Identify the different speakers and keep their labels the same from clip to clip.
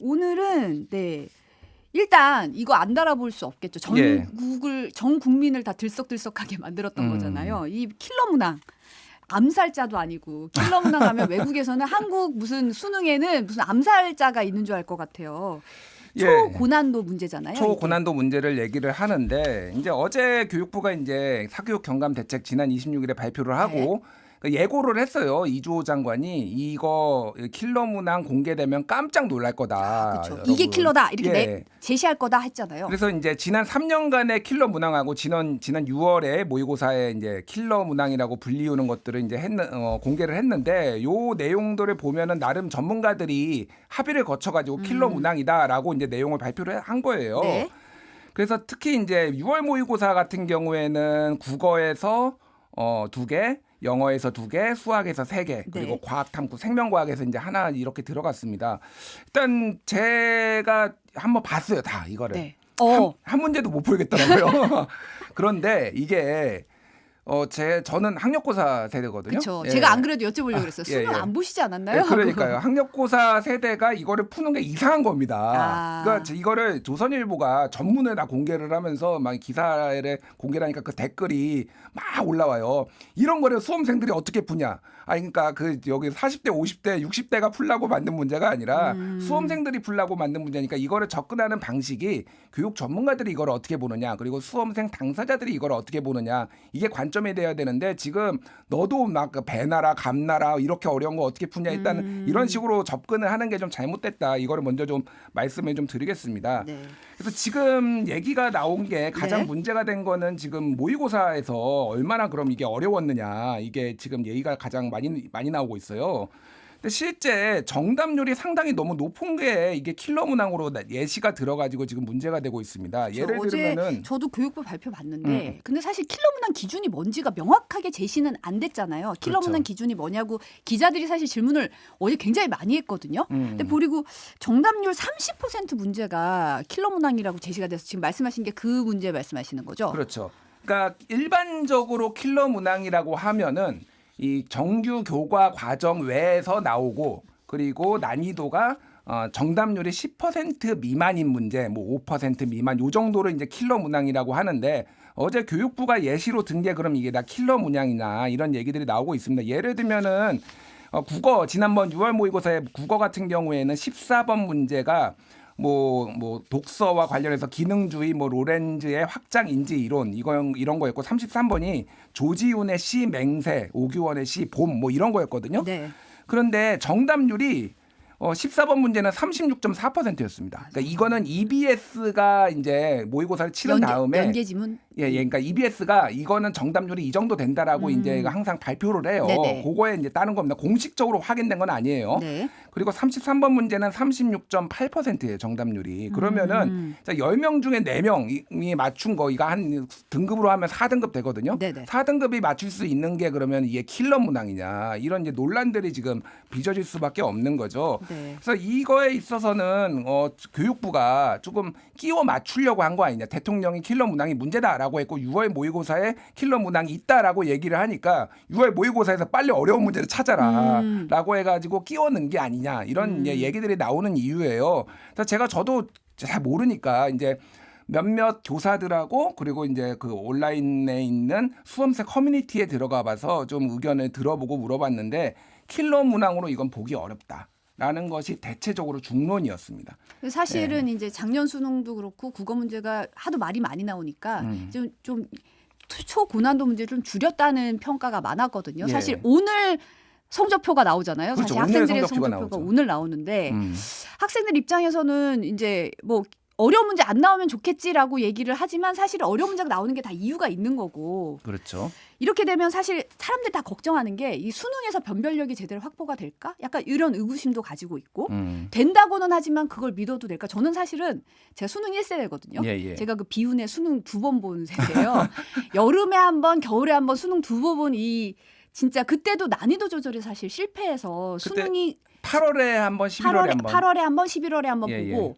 Speaker 1: 오늘은 일단 이거 안 달아볼 수 없겠죠. 전 국민을 다 들썩들썩하게 만들었던 거잖아요. 이 킬러 문항. 암살자도 아니고 킬러 문항 하면 외국에서는 한국 무슨 수능에는 무슨 암살자가 있는 줄 알 것 같아요. 초고난도 문제잖아요.
Speaker 2: 초고난도 문제를 얘기를 하는데 이제 어제 교육부가 이제 사교육 경감 대책 지난 26일에 발표를 하고 예고를 했어요. 이주호 장관이 이거 킬러 문항 공개되면 깜짝 놀랄 거다.
Speaker 1: 그렇죠. 이게 킬러다 이렇게 제시할 거다 했잖아요.
Speaker 2: 그래서 이제 지난 3년간의 킬러 문항하고 지난 6월에 모의고사에 이제 킬러 문항이라고 불리우는 것들을 이제 공개를 했는데 요 내용들을 보면은 나름 전문가들이 합의를 거쳐가지고 킬러 문항이다라고 이제 내용을 발표를 한 거예요.
Speaker 1: 네.
Speaker 2: 그래서 특히 이제 6월 모의고사 같은 경우에는 국어에서 2개, 영어에서 2개, 수학에서 3개, 그리고 과학 탐구, 생명과학에서 이제 하나 이렇게 들어갔습니다. 일단 제가 한번 봤어요, 다 이거를.
Speaker 1: 네.
Speaker 2: 한 문제도 못 풀겠더라고요. 그런데 이게 저는 학력고사 세대거든요.
Speaker 1: 그렇죠. 제가 안 그래도 여쭤보려고 그랬어요. 수능 안 보시지 않았나요?
Speaker 2: 그러니까요. 학력고사 세대가 이거를 푸는 게 이상한 겁니다. 그러니까 이거를 조선일보가 전문을 다 공개를 하면서 막 기사를 공개를 하니까 그 댓글이 막 올라와요. 이런 거를 수험생들이 어떻게 푸냐. 그러니까 여기 40대, 50대, 60대가 풀라고 만든 문제가 아니라 수험생들이 풀라고 만든 문제니까 이거를 접근하는 방식이 교육 전문가들이 이걸 어떻게 보느냐, 그리고 수험생 당사자들이 이걸 어떻게 보느냐, 이게 관점이 돼야 되는데 지금 너도 막 배나라 감나라 이렇게 어려운 거 어떻게 푸냐, 일단 이런 식으로 접근을 하는 게 좀 잘못됐다. 이거를 먼저 좀 말씀을 좀 드리겠습니다.
Speaker 1: 네.
Speaker 2: 그래서 지금 얘기가 나온 게 가장 문제가 된 거는 지금 모의고사에서 얼마나 그럼 이게 어려웠느냐, 이게 지금 얘기가 가장 많이 나오고 있어요. 근데 실제 정답률이 상당히 너무 높은 게 이게 킬러 문항으로 예시가 들어가지고 지금 문제가 되고 있습니다. 예를 들면은
Speaker 1: 어제 저도 교육부 발표 봤는데 근데 사실 킬러 문항 기준이 뭔지가 명확하게 제시는 안 됐잖아요. 킬러 문항 기준이 뭐냐고 기자들이 사실 질문을 어제 굉장히 많이 했거든요. 근데 그리고 정답률 30% 문제가 킬러 문항이라고 제시가 돼서 지금 말씀하신 게 그 문제 말씀하시는 거죠?
Speaker 2: 그렇죠. 그러니까 일반적으로 킬러 문항이라고 하면은 이 정규 교과 과정 외에서 나오고, 그리고 난이도가 정답률이 10% 미만인 문제, 뭐 5% 미만 요 정도를 이제 킬러 문항이라고 하는데, 어제 교육부가 예시로 든 게 그럼 이게 다 킬러 문항이냐 이런 얘기들이 나오고 있습니다. 예를 들면은 국어 지난번 6월 모의고사에 국어 같은 경우에는 14번 문제가 뭐 독서와 관련해서 기능주의, 로렌즈의 확장 인지 이론 이런 거였고, 33번이 조지훈의 시 맹세, 오규원의 시 봄 이런 거였거든요.
Speaker 1: 네.
Speaker 2: 그런데 정답률이 14번 문제는 36.4%였습니다. 그러니까 이거는 EBS가 이제 모의고사를 치른 다음에
Speaker 1: 연계지문.
Speaker 2: 그러니까 EBS가 이거는 정답률이 이 정도 된다라고 이제 항상 발표를 해요.
Speaker 1: 네네.
Speaker 2: 그거에 이제 따른 겁니다. 공식적으로 확인된 건 아니에요.
Speaker 1: 네.
Speaker 2: 그리고 33번 문제는 36.8%예요, 정답률이. 그러면은 10명 중에 4명이 맞춘 거, 이거 한 등급으로 하면 4등급 되거든요.
Speaker 1: 네네.
Speaker 2: 4등급이 맞출 수 있는 게 그러면 이게 킬러 문항이냐, 이런 이제 논란들이 지금 빚어질 수밖에 없는 거죠.
Speaker 1: 네.
Speaker 2: 그래서 이거에 있어서는 교육부가 조금 끼워 맞추려고 한 거 아니냐. 대통령이 킬러 문항이 문제다라고 했고 6월 모의고사에 킬러 문항이 있다라고 얘기를 하니까 6월 모의고사에서 빨리 어려운 문제를 찾아라라고 해가지고 끼워 넣은 게 아니냐, 이런 얘기들이 나오는 이유예요. 그래서 저도 잘 모르니까 이제 몇몇 교사들하고 그리고 이제 그 온라인에 있는 수험생 커뮤니티에 들어가 봐서 좀 의견을 들어보고 물어봤는데 킬러 문항으로 이건 보기 어렵다. 라는 것이 대체적으로 중론이었습니다.
Speaker 1: 사실은 이제 작년 수능도 그렇고 국어 문제가 하도 말이 많이 나오니까 좀 초고난도 문제를 좀 줄였다는 평가가 많았거든요. 사실 오늘 성적표가 나오잖아요.
Speaker 2: 그렇죠.
Speaker 1: 사실 학생들의
Speaker 2: 오늘 성적표가
Speaker 1: 성적표가
Speaker 2: 나오죠.
Speaker 1: 오늘 나오는데 학생들 입장에서는 이제 어려운 문제 안 나오면 좋겠지라고 얘기를 하지만 사실 어려운 문제가 나오는 게 다 이유가 있는 거고.
Speaker 2: 그렇죠.
Speaker 1: 이렇게 되면 사실 사람들 다 걱정하는 게 이 수능에서 변별력이 제대로 확보가 될까? 약간 이런 의구심도 가지고 있고 된다고는 하지만 그걸 믿어도 될까? 저는 사실은 제가 수능 1세대거든요. 제가 그 비운의 수능 2번 본 세대예요. 여름에 한 번, 겨울에 한 번 수능 2번 본 진짜 그때도 난이도 조절이 사실 실패해서 수능이
Speaker 2: 8월에 한 번, 11월에 한 번.
Speaker 1: 8월에 한 번, 11월에 한 번 보고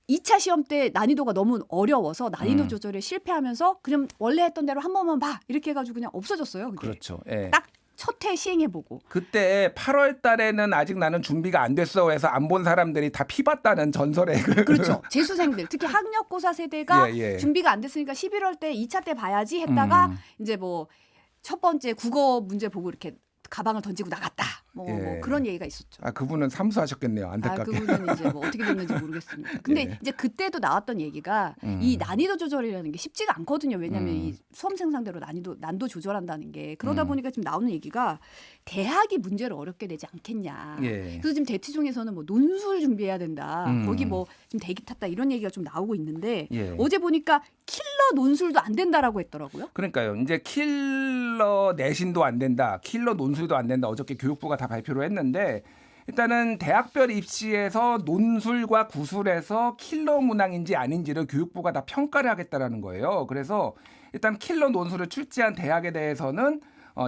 Speaker 1: 2차 시험 때 난이도가 너무 어려워서 난이도 조절에 실패하면서 그냥 원래 했던 대로 한 번만 봐 이렇게 해가지고 그냥 없어졌어요. 그게.
Speaker 2: 그렇죠.
Speaker 1: 딱 첫 해 시행해보고.
Speaker 2: 그때 8월 달에는 아직 나는 준비가 안 됐어 해서 안 본 사람들이 다 피봤다는 전설의
Speaker 1: 그렇죠. 재수생들 특히 학력고사 세대가
Speaker 2: 예, 예.
Speaker 1: 준비가 안 됐으니까 11월 때 2차 때 봐야지 했다가 이제 뭐 첫 번째 국어 문제 보고 이렇게 가방을 던지고 나갔다. 뭐 그런 얘기가 있었죠.
Speaker 2: 아, 그분은 삼수하셨겠네요. 안타깝게.
Speaker 1: 그분은 이제 뭐 어떻게 됐는지 모르겠습니다. 근데
Speaker 2: 예.
Speaker 1: 이제 그때도 나왔던 얘기가 이 난이도 조절이라는 게 쉽지가 않거든요. 왜냐하면 이 수험생 상대로 난도 조절한다는 게 그러다 보니까 지금 나오는 얘기가 대학이 문제를 어렵게 내지 않겠냐.
Speaker 2: 예.
Speaker 1: 그래서 지금 대치중에서는 뭐 논술 준비해야 된다. 거기 뭐 지금 대기 탔다 이런 얘기가 좀 나오고 있는데
Speaker 2: 예.
Speaker 1: 어제 보니까 킬러 논술도 안 된다라고 했더라고요.
Speaker 2: 그러니까요. 이제 킬러 내신도 안 된다. 킬러 논술도 안 된다. 어저께 교육부가 다 발표를 했는데 일단은 대학별 입시에서 논술과 구술에서 킬러 문항인지 아닌지를 교육부가 다 평가를 하겠다라는 거예요. 그래서 일단 킬러 논술을 출제한 대학에 대해서는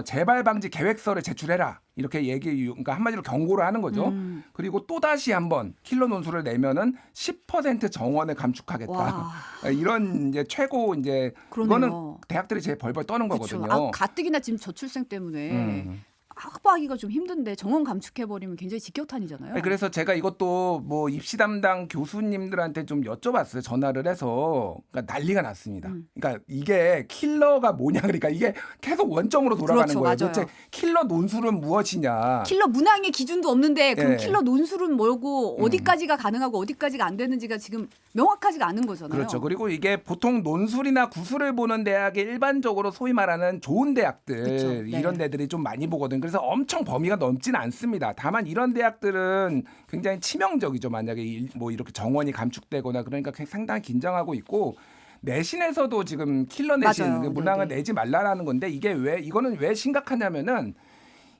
Speaker 2: 재발 방지 계획서를 제출해라. 이렇게 그러니까 한마디로 경고를 하는 거죠. 그리고 또 다시 한번 킬러 논술을 내면은 10% 정원을 감축하겠다.
Speaker 1: 와.
Speaker 2: 이런 이제 최고 이제
Speaker 1: 그러네요.
Speaker 2: 이거는 대학들이 제일 벌벌 떠는
Speaker 1: 그렇죠.
Speaker 2: 거거든요.
Speaker 1: 가뜩이나 지금 저출생 때문에 확보하기가 좀 힘든데 정원 감축해버리면 굉장히 직격탄이잖아요.
Speaker 2: 네, 그래서 제가 이것도 뭐 입시 담당 교수님들한테 좀 여쭤봤어요. 전화를 해서. 그러니까 난리가 났습니다. 그러니까 이게 킬러가 뭐냐. 그러니까 이게 계속 원점으로 돌아가는
Speaker 1: 그렇죠,
Speaker 2: 거예요.
Speaker 1: 맞아요.
Speaker 2: 도대체 킬러 논술은 무엇이냐.
Speaker 1: 킬러 문항의 기준도 없는데 그럼
Speaker 2: 예.
Speaker 1: 킬러 논술은 뭐고 어디까지가 가능하고 어디까지가 안 되는지가 지금 명확하지가 않은 거잖아요.
Speaker 2: 그렇죠. 그리고 이게 보통 논술이나 구술을 보는 대학이 일반적으로 소위 말하는 좋은 대학들
Speaker 1: 그렇죠. 네.
Speaker 2: 이런 데들이 좀 많이 보거든요. 그래서 엄청 범위가 넓지는 않습니다. 다만 이런 대학들은 굉장히 치명적이죠. 만약에 뭐 이렇게 정원이 감축되거나 그러니까 상당히 긴장하고 있고 내신에서도 지금 킬러 내신
Speaker 1: 맞아요.
Speaker 2: 문항을
Speaker 1: 네네.
Speaker 2: 내지 말라라는 건데 이거는 왜 심각하냐면은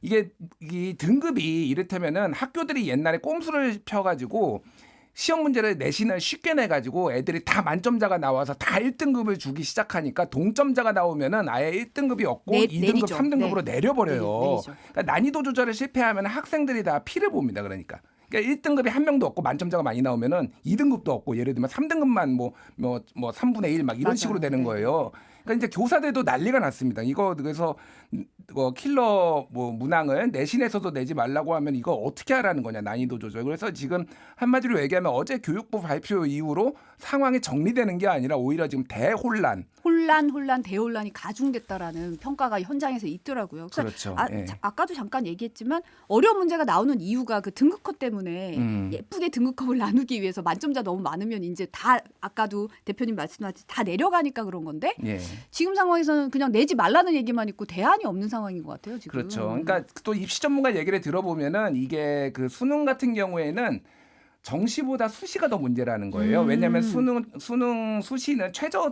Speaker 2: 이게 이 등급이 이를테면은 학교들이 옛날에 꼼수를 펴가지고 시험 문제를 내신을 쉽게 내가지고 애들이 다 만점자가 나와서 다 1등급을 주기 시작하니까 동점자가 나오면은 아예 1등급이 없고 2등급,
Speaker 1: 내리죠.
Speaker 2: 3등급으로
Speaker 1: 네.
Speaker 2: 내려버려요.
Speaker 1: 내리죠.
Speaker 2: 그러니까 난이도 조절을 실패하면 학생들이 다 피를 봅니다. 그러니까 1등급이 한 명도 없고 만점자가 많이 나오면은 2등급도 없고 예를 들면 3등급만 뭐 3분의 1 막 이런
Speaker 1: 맞아요.
Speaker 2: 식으로 되는
Speaker 1: 네.
Speaker 2: 거예요. 그러니까 이제 교사들도 난리가 났습니다. 이거 그래서 킬러 뭐 문항을 내신에서도 내지 말라고 하면 이거 어떻게 하라는 거냐 난이도 조절. 그래서 지금 한마디로 얘기하면 어제 교육부 발표 이후로 상황이 정리되는 게 아니라 오히려 지금 대혼란.
Speaker 1: 대혼란이 가중됐다라는 평가가 현장에서 있더라고요.
Speaker 2: 그렇죠. 예.
Speaker 1: 아까도 잠깐 얘기했지만 어려운 문제가 나오는 이유가 그 등급컷 때문에 예쁘게 등급컷을 나누기 위해서 만점자 너무 많으면 이제 다 아까도 대표님 말씀하신 다 내려가니까 그런 건데
Speaker 2: 예.
Speaker 1: 지금 상황에서는 그냥 내지 말라는 얘기만 있고 대안이 없는 상황인 것 같아요. 지금.
Speaker 2: 그렇죠. 그러니까 또 입시 전문가 얘기를 들어보면은 이게 그 수능 같은 경우에는 정시보다 수시가 더 문제라는 거예요. 왜냐하면 수시는 최저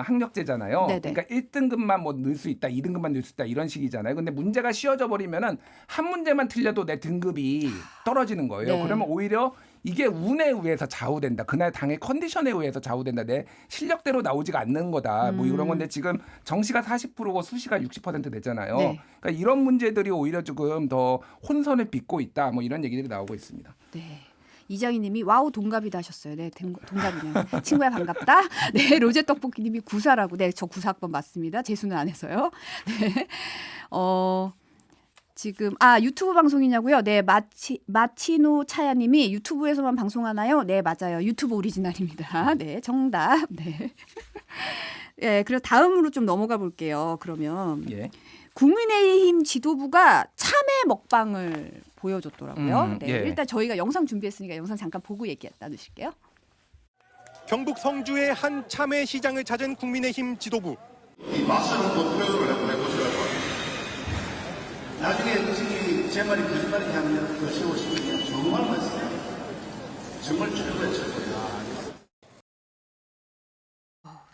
Speaker 2: 학력제잖아요.
Speaker 1: 네네.
Speaker 2: 그러니까 1등급만 뭐 넣을 수 있다, 2등급만 넣을 수 있다 이런 식이잖아요. 근데 문제가 쉬워져 버리면은 한 문제만 틀려도 내 등급이 떨어지는 거예요.
Speaker 1: 네.
Speaker 2: 그러면 오히려 이게 운에 의해서 좌우된다. 그날 당의 컨디션에 의해서 좌우된다. 내 실력대로 나오지가 않는 거다. 뭐 이런 건데 지금 정시가 40%고 수시가 60% 되잖아요.
Speaker 1: 네.
Speaker 2: 그러니까 이런 문제들이 오히려 조금 더 혼선을 빚고 있다. 뭐 이런 얘기들이 나오고 있습니다.
Speaker 1: 네. 이장희님이 와우 동갑이다 하셨어요. 네, 동갑이네요. 친구야 반갑다. 네, 로제 떡볶이님이 94라고. 네, 저 94학번 맞습니다. 재수는 안 해서요. 네, 지금 유튜브 방송이냐고요? 네, 마치노 차야님이 유튜브에서만 방송하나요? 네, 맞아요. 유튜브 오리지널입니다. 네, 정답. 네. 네, 그래서 다음으로 좀 넘어가 볼게요. 그러면
Speaker 2: 예.
Speaker 1: 국민의힘 지도부가 참외 먹방을 보여줬더라고요. 네,
Speaker 2: 예.
Speaker 1: 일단 저희가 영상 준비했으니까 영상 잠깐 보고 얘기 나누실게요.
Speaker 3: 경북 성주의 한 참외 시장을 찾은 국민의힘 지도부.
Speaker 4: 이 맛을 한번 표현을 해보시라고. 나중에 음식이 제 말이 거짓말이 하면 드셔보시면 정말 맛있어요. 정말 최고예요.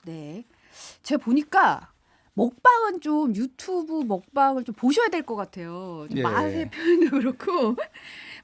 Speaker 1: 네, 제가 보니까 먹방은 좀 유튜브 먹방을 좀 보셔야 될 것 같아요. 좀
Speaker 2: 예.
Speaker 1: 맛의 표현도 그렇고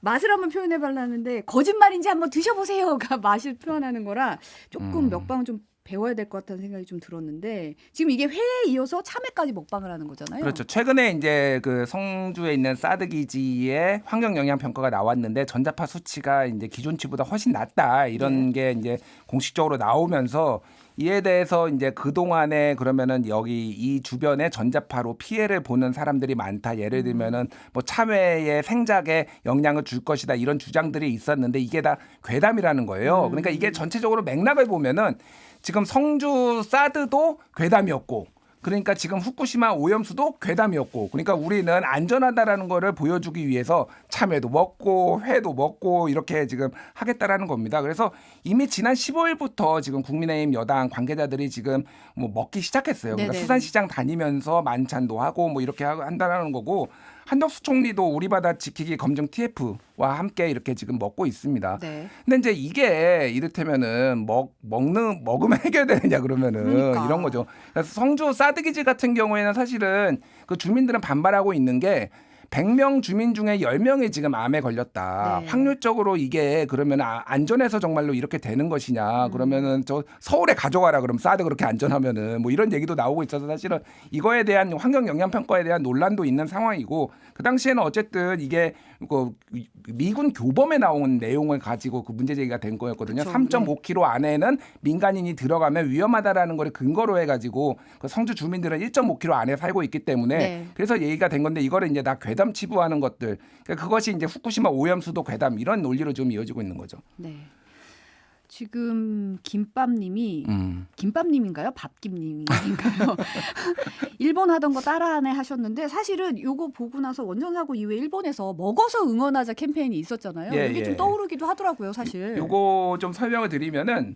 Speaker 1: 맛을 한번 표현해달라는데 거짓말인지 한번 드셔보세요가 맛을 표현하는 거라 조금 먹방은 좀 배워야 될 것 같다는 생각이 좀 들었는데 지금 이게 회에 이어서 참외까지 먹방을 하는 거잖아요.
Speaker 2: 그렇죠. 최근에 이제 그 성주에 있는 사드 기지의 환경 영향 평가가 나왔는데 전자파 수치가 이제 기존치보다 훨씬 낮다 이런 게 이제 공식적으로 나오면서 이에 대해서 이제 그동안에 그러면은 여기 이 주변에 전자파로 피해를 보는 사람들이 많다. 예를 들면은 뭐 참외의 생작에 영향을 줄 것이다. 이런 주장들이 있었는데 이게 다 괴담이라는 거예요. 그러니까 이게 전체적으로 맥락을 보면은 지금 성주 사드도 괴담이었고 그러니까 지금 후쿠시마 오염수도 괴담이었고 그러니까 우리는 안전하다라는 거를 보여주기 위해서 참외도 먹고 회도 먹고 이렇게 지금 하겠다라는 겁니다. 그래서 이미 지난 15일부터 지금 국민의힘 여당 관계자들이 지금 뭐 먹기 시작했어요. 그러니까
Speaker 1: 네네.
Speaker 2: 수산시장 다니면서 만찬도 하고 뭐 이렇게 한다는 거고 한덕수 총리도 우리 바다 지키기 검증 TF와 함께 이렇게 지금 먹고 있습니다.
Speaker 1: 네.
Speaker 2: 근데 이제 이게 이를테면은 먹으면 해결되느냐 그러면은
Speaker 1: 그러니까.
Speaker 2: 이런 거죠. 그래서 성주 사드기지 같은 경우에는 사실은 그 주민들은 반발하고 있는 게 100명 주민 중에 10명이 지금 암에 걸렸다.
Speaker 1: 네.
Speaker 2: 확률적으로 이게 그러면 안전해서 정말로 이렇게 되는 것이냐. 그러면은 저 서울에 가져가라 그러면 사드 그렇게 안전하면은 뭐 이런 얘기도 나오고 있어서 사실은 이거에 대한 환경 영향 평가에 대한 논란도 있는 상황이고 그 당시에는 어쨌든 이게 그 미군 교범에 나온 내용을 가지고 그 문제 제기가 된 거였거든요.
Speaker 1: 그렇죠.
Speaker 2: 3.5km 안에는 민간인이 들어가면 위험하다라는 걸 근거로 해가지고 그 성주 주민들은 1.5km 안에 살고 있기 때문에
Speaker 1: 네.
Speaker 2: 그래서 얘기가 된 건데 이거를 이제 다 괴담 치부하는 것들 그러니까 그것이 이제 후쿠시마 오염수도 괴담 이런 논리로 좀 이어지고 있는 거죠.
Speaker 1: 네. 지금 김밥님이 김밥님인가요? 밥김님인가요? 일본 하던 거 따라하네 하셨는데 사실은 요거 보고 나서 원전 사고 이후에 일본에서 먹어서 응원하자 캠페인이 있었잖아요.
Speaker 2: 예,
Speaker 1: 이게
Speaker 2: 예.
Speaker 1: 좀 떠오르기도 하더라고요, 사실.
Speaker 2: 요거 좀 설명을 드리면은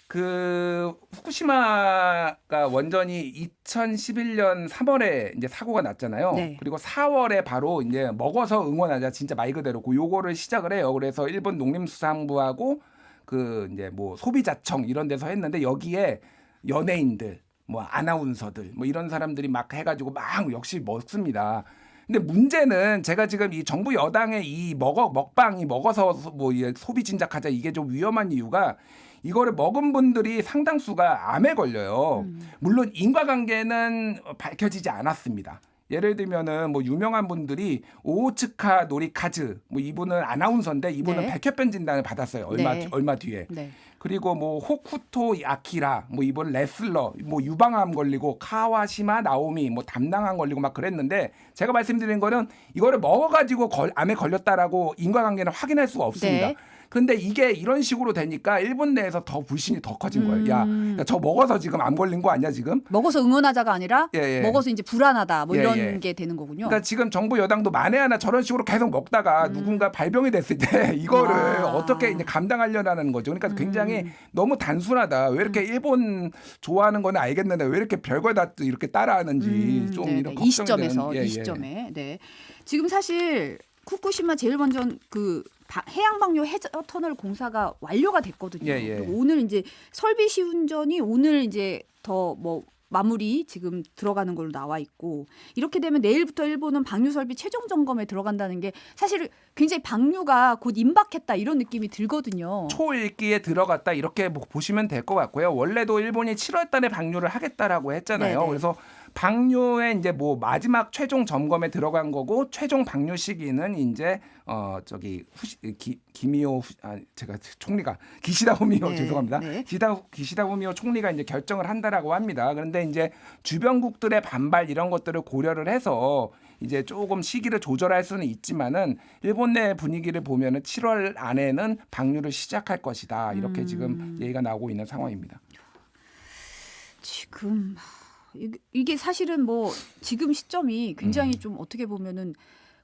Speaker 2: 그 후쿠시마가 원전이 2011년 3월에 이제 사고가 났잖아요.
Speaker 1: 네.
Speaker 2: 그리고 4월에 바로 이제 먹어서 응원하자 진짜 말 그대로 요거를 시작을 해요. 그래서 일본 농림수산부하고 그 이제 뭐 소비자청 이런 데서 했는데 여기에 연예인들 뭐 아나운서들 뭐 이런 사람들이 막 해가지고 막 역시 먹습니다. 근데 문제는 제가 지금 이 정부 여당의 이 먹방이 먹어서 뭐 소비 진작하자 이게 좀 위험한 이유가 이거를 먹은 분들이 상당수가 암에 걸려요. 물론 인과관계는 밝혀지지 않았습니다. 예를 들면은 뭐 유명한 분들이 오츠카 노리카즈 뭐 이분은 아나운서인데 이분은
Speaker 1: 네.
Speaker 2: 백혈병 진단을 받았어요.
Speaker 1: 네.
Speaker 2: 얼마 뒤에.
Speaker 1: 네.
Speaker 2: 그리고 뭐 호쿠토 아키라 뭐 이번 레슬러 뭐 유방암 걸리고 카와시마 나오미 뭐 담낭암 걸리고 막 그랬는데 제가 말씀드린 거는 이거를 먹어가지고 암에 걸렸다라고 인과관계는 확인할 수가 없습니다.
Speaker 1: 네.
Speaker 2: 근데 이게 이런 식으로 되니까 일본 내에서 더 불신이 더 커진 거예요. 야, 저 먹어서 지금 암 걸린 거 아니야 지금?
Speaker 1: 먹어서 응원하자가 아니라
Speaker 2: 예, 예.
Speaker 1: 먹어서 이제 불안하다 뭐
Speaker 2: 예,
Speaker 1: 이런
Speaker 2: 예.
Speaker 1: 게 되는 거군요.
Speaker 2: 그러니까 지금 정부 여당도 만에 하나 저런 식으로 계속 먹다가 누군가 발병이 됐을 때 이거를 어떻게 이제 감당하려는 거죠. 그러니까 굉장히 너무 단순하다. 왜 이렇게 일본 좋아하는 거는 알겠는데 왜 이렇게 별걸 다 이렇게 따라하는지 좀
Speaker 1: 네네.
Speaker 2: 이런
Speaker 1: 이
Speaker 2: 걱정이
Speaker 1: 시점에서
Speaker 2: 되는,
Speaker 1: 이 시점에 네. 지금 사실 후쿠시마 제1원전 그 해양방류 해저터널 공사가 완료가 됐거든요.
Speaker 2: 예, 예.
Speaker 1: 그리고 오늘 이제 설비 시운전이 오늘 이제 더 뭐 마무리 지금 들어가는 걸로 나와 있고 이렇게 되면 내일부터 일본은 방류 설비 최종 점검에 들어간다는 게 사실 굉장히 방류가 곧 임박했다 이런 느낌이 들거든요.
Speaker 2: 초일기에 들어갔다 이렇게 보시면 될 것 같고요. 원래도 일본이 7월 달에 방류를 하겠다라고 했잖아요.
Speaker 1: 네네.
Speaker 2: 그래서 방류에 이제 뭐 마지막 최종 점검에 들어간 거고 최종 방류 시기는 이제 제가 총리가 기시다 후미오
Speaker 1: 네,
Speaker 2: 죄송합니다.
Speaker 1: 네.
Speaker 2: 기시다 후미오 총리가 이제 결정을 한다라고 합니다. 그런데 이제 주변국들의 반발 이런 것들을 고려를 해서 이제 조금 시기를 조절할 수는 있지만은 일본 내 분위기를 보면은 7월 안에는 방류를 시작할 것이다. 이렇게 지금 얘기가 나오고 있는 상황입니다.
Speaker 1: 지금 이게 사실은 뭐 지금 시점이 굉장히 좀 어떻게 보면은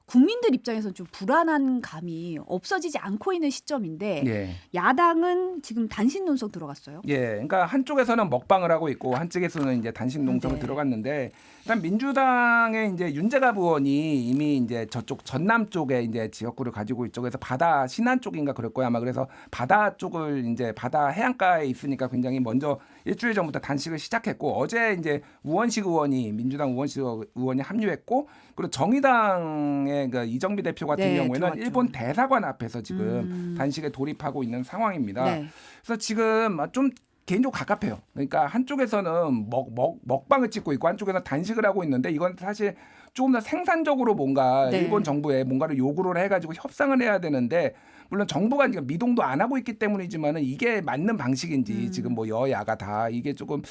Speaker 1: 국민들 입장에서는 좀 불안한 감이 없어지지 않고 있는 시점인데
Speaker 2: 예.
Speaker 1: 야당은 지금 단신 논석 들어갔어요.
Speaker 2: 예, 그러니까 한쪽에서는 먹방을 하고 있고 한쪽에서는 이제 단식 농성을
Speaker 1: 네.
Speaker 2: 들어갔는데 일단 민주당의 이제 윤재갑 의원이 이미 이제 저쪽 전남 쪽에 이제 지역구를 가지고 이쪽에서 바다 신안 쪽인가 그럴 거야 아마 그래서 바다 쪽을 이제 바다 해안가에 있으니까 굉장히 먼저 일주일 전부터 단식을 시작했고 어제 이제 우원식 의원이 민주당 우원식 의원이 합류했고 그리고 정의당의 그러니까 이정미 대표 같은
Speaker 1: 네,
Speaker 2: 경우에는
Speaker 1: 들어왔죠.
Speaker 2: 일본 대사관 앞에서 지금 단식에 돌입하고 있는 상황입니다.
Speaker 1: 네.
Speaker 2: 그래서 지금 좀 개인적으로 갑갑해요. 그러니까 한쪽에서는 먹방을 찍고 있고 한쪽에서는 단식을 하고 있는데 이건 사실 조금 더 생산적으로 뭔가
Speaker 1: 네.
Speaker 2: 일본 정부에 뭔가를 요구를 해가지고 협상을 해야 되는데 물론 정부가 지금 미동도 안 하고 있기 때문이지만은 이게 맞는 방식인지 지금 뭐 여야가 다 이게 조금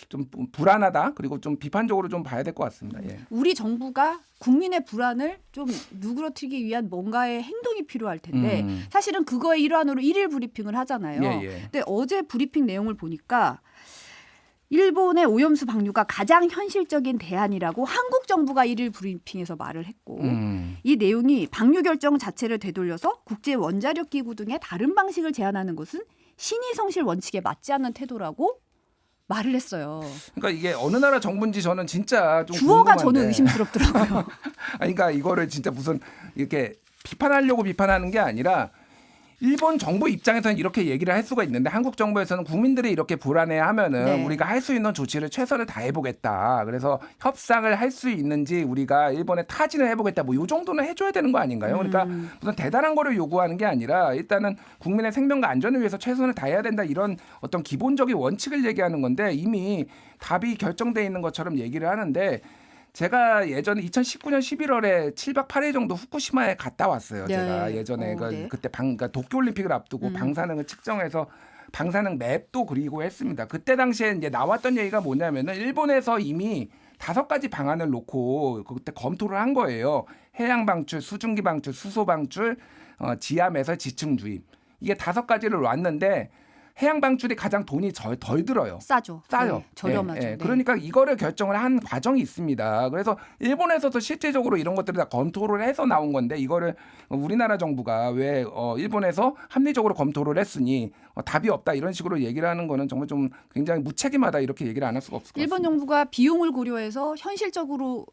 Speaker 2: 좀 불안하다 그리고 좀 비판적으로 좀 봐야 될 것 같습니다. 예.
Speaker 1: 우리 정부가 국민의 불안을 좀 누그러뜨리기 위한 뭔가의 행동이 필요할 텐데 사실은 그거의 일환으로 일일 브리핑을 하잖아요.
Speaker 2: 예, 예.
Speaker 1: 근데 어제 브리핑 내용을 보니까 일본의 오염수 방류가 가장 현실적인 대안이라고 한국 정부가 일일 브리핑에서 말을 했고 이 내용이 방류 결정 자체를 되돌려서 국제 원자력 기구 등의 다른 방식을 제안하는 것은 신의 성실 원칙에 맞지 않는 태도라고 말을 했어요.
Speaker 2: 그러니까 이게 어느 나라 정부인지 저는 진짜 좀
Speaker 1: 주어가
Speaker 2: 궁금한데.
Speaker 1: 저는 의심스럽더라고요.
Speaker 2: 아니, 그러니까 이거를 진짜 무슨 이렇게 비판하려고 비판하는 게 아니라 일본 정부 입장에서는 이렇게 얘기를 할 수가 있는데 한국 정부에서는 국민들이 이렇게 불안해하면은
Speaker 1: 네.
Speaker 2: 우리가 할 수 있는 조치를 최선을 다해보겠다. 그래서 협상을 할 수 있는지 우리가 일본에 타진을 해보겠다. 뭐 이 정도는 해줘야 되는 거 아닌가요? 그러니까 무슨 대단한 거를 요구하는 게 아니라 일단은 국민의 생명과 안전을 위해서 최선을 다해야 된다. 이런 어떤 기본적인 원칙을 얘기하는 건데 이미 답이 결정돼 있는 것처럼 얘기를 하는데 제가 예전에 2019년 11월에 7박 8일 정도 후쿠시마에 갔다 왔어요.
Speaker 1: 네.
Speaker 2: 제가 예전에
Speaker 1: 네.
Speaker 2: 그때 그러니까 도쿄올림픽을 앞두고 방사능을 측정해서 방사능 맵도 그리고 했습니다. 그때 당시에 이제 나왔던 얘기가 뭐냐면은 일본에서 이미 5가지 방안을 놓고 그때 검토를 한 거예요. 해양 방출, 수증기 방출, 수소 방출, 지하매설, 지층 주입. 이게 5가지를 놨는데 해양 방출이 가장 돈이 덜 들어요.
Speaker 1: 싸죠.
Speaker 2: 싸요.
Speaker 1: 네, 저렴하죠.
Speaker 2: 예, 예.
Speaker 1: 네.
Speaker 2: 그러니까 이거를 결정을 한 과정이 있습니다. 그래서 일본에서도 실제적으로 이런 것들을 다 검토를 해서 나온 건데 이거를 우리나라 정부가 왜 일본에서 합리적으로 검토를 했으니 답이 없다 이런 식으로 얘기를 하는 거는 정말 좀 굉장히 무책임하다 이렇게 얘기를 안 할 수가 없을 것
Speaker 1: 일본
Speaker 2: 같습니다.
Speaker 1: 정부가 비용을 고려해서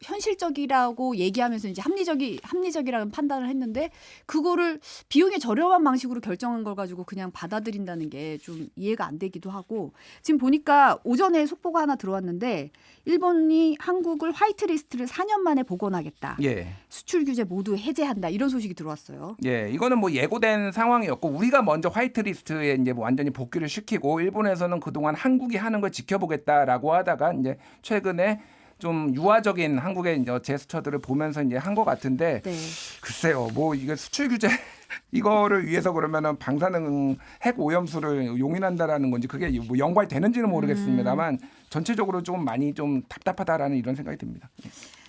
Speaker 1: 현실적이라고 얘기하면서 이제 합리적이라는 판단을 했는데 그거를 비용이 저렴한 방식으로 결정한 걸 가지고 그냥 받아들인다는 게 좀 이해가 안 되기도 하고 지금 보니까 오전에 속보가 하나 들어왔는데 일본이 한국을 화이트리스트를 4년 만에 복원하겠다.
Speaker 2: 예.
Speaker 1: 수출 규제 모두 해제한다. 이런 소식이 들어왔어요.
Speaker 2: 예, 이거는 뭐 예고된 상황이었고 우리가 먼저 화이트리스트에 이제 뭐 완전히 복귀를 시키고 일본에서는 그동안 한국이 하는 걸 지켜보겠다라고 하다가 이제 최근에 좀 유화적인 한국의 이제 제스처들을 보면서 이제 한 것 같은데
Speaker 1: 네.
Speaker 2: 글쎄요, 뭐 이게 수출 규제 이거를 위해서 그러면은 방사능 핵 오염수를 용인한다라는 건지 그게 뭐 연관되는지는 모르겠습니다만 전체적으로 좀 많이 좀 답답하다라는 이런 생각이 듭니다.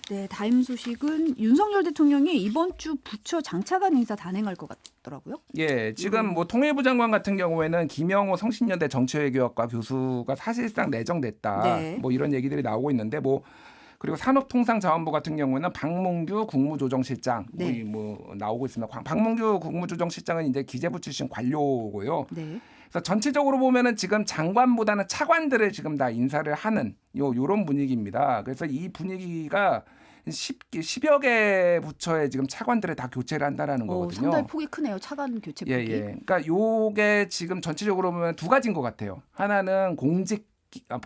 Speaker 1: 네, 다음 소식은 윤석열 대통령이 이번 주 부처 장차관 인사 단행할 것 같더라고요.
Speaker 2: 예, 지금 뭐 통일부 장관 같은 경우에는 김영호 성신여대 정치외교학과 교수가 사실상 내정됐다.
Speaker 1: 네.
Speaker 2: 뭐 이런 얘기들이 나오고 있는데 뭐 그리고 산업통상자원부 같은 경우에는 박문규 국무조정실장
Speaker 1: 네.
Speaker 2: 뭐 나오고 있습니다. 박문규 국무조정실장은 이제 기재부 출신 관료고요.
Speaker 1: 네.
Speaker 2: 그래서 전체적으로 보면은 지금 장관보다는 차관들을 지금 다 인사를 하는 요런 분위기입니다. 그래서 이 분위기가 10여 개 부처에 지금 차관들을 다 교체를 한다라는 거거든요.
Speaker 1: 상당히 폭이 크네요. 차관 교체 폭이.
Speaker 2: 예, 예. 그러니까 요게 지금 전체적으로 보면 2가지인 것 같아요. 하나는 공직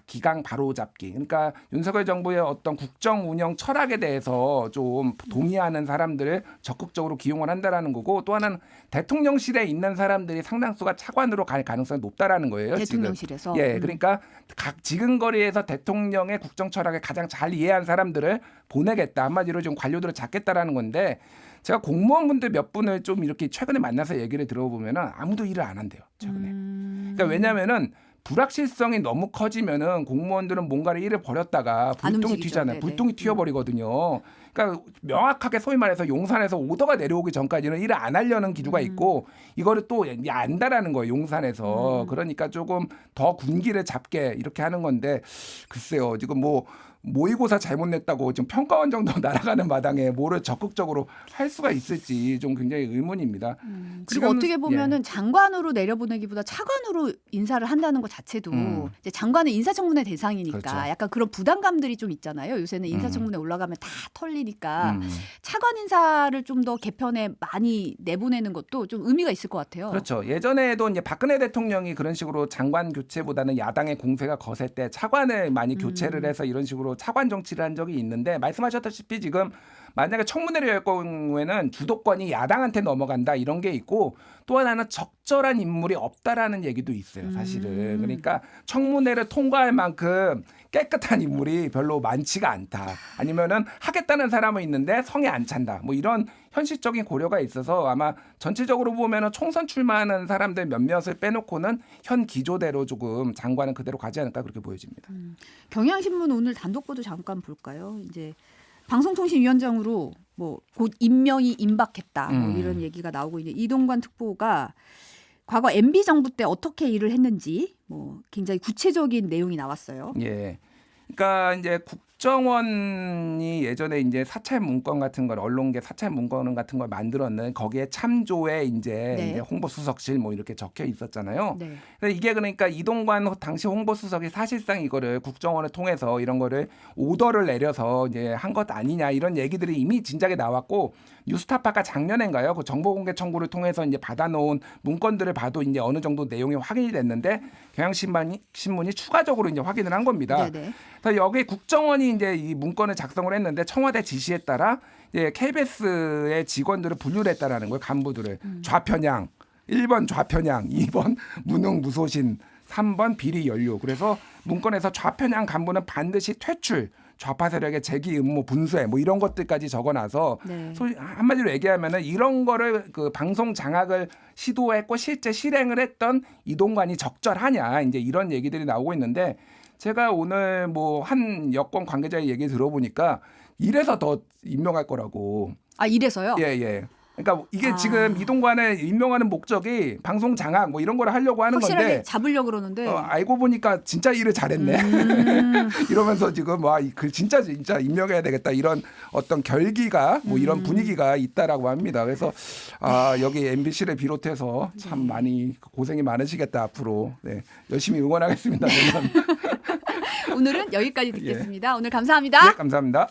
Speaker 2: 기강 바로잡기. 그러니까 윤석열 정부의 어떤 국정 운영 철학에 대해서 좀 동의하는 사람들을 적극적으로 기용을 한다라는 거고 또 하나는 대통령실에 있는 사람들이 상당수가 차관으로 갈 가능성이 높다라는 거예요.
Speaker 1: 대통령실에서.
Speaker 2: 지금. 예, 그러니까 각 지근거리에서 대통령의 국정 철학을 가장 잘 이해한 사람들을 보내겠다. 한마디로 좀 관료들을 잡겠다라는 건데 제가 공무원분들 몇 분을 좀 이렇게 최근에 만나서 얘기를 들어보면은 아무도 일을 안 한대요. 최근에. 그러니까 왜냐면은 불확실성이 너무 커지면은 공무원들은 뭔가를 일을 벌였다가
Speaker 1: 안
Speaker 2: 불똥이
Speaker 1: 움직이죠.
Speaker 2: 튀잖아요.
Speaker 1: 네네.
Speaker 2: 불똥이 튀어버리거든요. 그러니까 명확하게 소위 말해서 용산에서 오더가 내려오기 전까지는 일을 안 하려는 기류가 있고 이거를 또 안다라는 거예요. 용산에서. 그러니까 조금 더 군기를 잡게 이렇게 하는 건데 글쎄요. 지금 뭐 모의고사 잘못 냈다고 지금 평가원 정도 날아가는 마당에 뭐를 적극적으로 할 수가 있을지 좀 굉장히 의문입니다.
Speaker 1: 그리고
Speaker 2: 지금은-
Speaker 1: 어떻게 보면은 장관으로 내려보내기보다 차관으로 인사를 한다는 것 자체도 이제 장관은 인사청문회 대상이니까
Speaker 2: 그렇죠.
Speaker 1: 약간 그런 부담감들이 좀 있잖아요. 요새는 인사청문회 올라가면 다 털리니까 차관 인사를 좀 더 개편에 많이 내보내는 것도 좀 의미가 있을 것 같아요.
Speaker 2: 그렇죠. 예전에도 이제 박근혜 대통령이 그런 식으로 장관 교체보다는 야당의 공세가 거셀 때 차관을 많이 교체를 해서 이런 식으로 차관 정치를 한 적이 있는데 말씀하셨다시피 지금 만약에 청문회를 열 경우에는 주도권이 야당한테 넘어간다 이런 게 있고 또 하나는 적절한 인물이 없다라는 얘기도 있어요. 사실은. 그러니까 청문회를 통과할 만큼 깨끗한 인물이 별로 많지가 않다. 아니면은 하겠다는 사람은 있는데 성에 안 찬다. 뭐 이런 현실적인 고려가 있어서 아마 전체적으로 보면은 총선 출마하는 사람들 몇몇을 빼놓고는 현 기조대로 조금 장관은 그대로 가지 않을까 그렇게 보여집니다.
Speaker 1: 경향신문 오늘 단독 보도 잠깐 볼까요? 이제 방송통신위원장으로 뭐 곧 임명이 임박했다 뭐 이런 얘기가 나오고 있는데 이동관 특보가 과거 MB 정부 때 어떻게 일을 했는지 뭐 굉장히 구체적인 내용이 나왔어요.
Speaker 2: 예. 그러니까 이제 국정원이 예전에 이제 사찰 문건 같은 걸 언론계 사찰 문건 같은 걸 만들었는 거기에 참조에 이제 홍보수석실 뭐 이렇게 적혀 있었잖아요.
Speaker 1: 네.
Speaker 2: 근데 이게 그러니까 이동관 당시 홍보수석이 사실상 이거를 국정원을 통해서 이런 거를 오더를 내려서 이제 한 것 아니냐 이런 얘기들이 이미 진작에 나왔고 뉴스타파가 작년인가요? 그 정보공개 청구를 통해서 이제 받아놓은 문건들을 봐도 이제 어느 정도 내용이 확인이 됐는데 경향신문이 추가적으로 이제 확인을 한 겁니다.
Speaker 1: 네네.
Speaker 2: 그래서 여기 국정원이 이제 이 문건을 작성을 했는데 청와대 지시에 따라 이제 KBS의 직원들을 분류를 했다라는 거예요. 간부들을 좌편향, 1번 좌편향, 2번 무능무소신, 3번 비리 연루. 그래서 문건에서 좌편향 간부는 반드시 퇴출. 좌파 세력의 재기 음모 분쇄 뭐 이런 것들까지 적어놔서 한마디로 얘기하면은 이런 거를 그 방송 장악을 시도했고 실제 실행을 했던 이동관이 적절하냐 이제 이런 얘기들이 나오고 있는데 제가 오늘 뭐 한 여권 관계자의 얘기 들어보니까 이래서 더 임명할 거라고.
Speaker 1: 아 이래서요?
Speaker 2: 예. 그러니까 이게 지금 이동관을 임명하는 목적이 방송 장악 뭐 이런 걸 하려고 하는
Speaker 1: 확실하게
Speaker 2: 건데
Speaker 1: 잡으려고 그러는데
Speaker 2: 알고 보니까 진짜 일을 잘했네. 이러면서 지금 와 그 진짜 임명해야 되겠다 이런 어떤 결기가 뭐 이런 분위기가 있다라고 합니다. 그래서 여기 MBC를 비롯해서 참 많이 고생이 많으시겠다 앞으로. 네, 열심히 응원하겠습니다.
Speaker 1: 오늘은 여기까지 듣겠습니다. 오늘 감사합니다.
Speaker 2: 네, 감사합니다.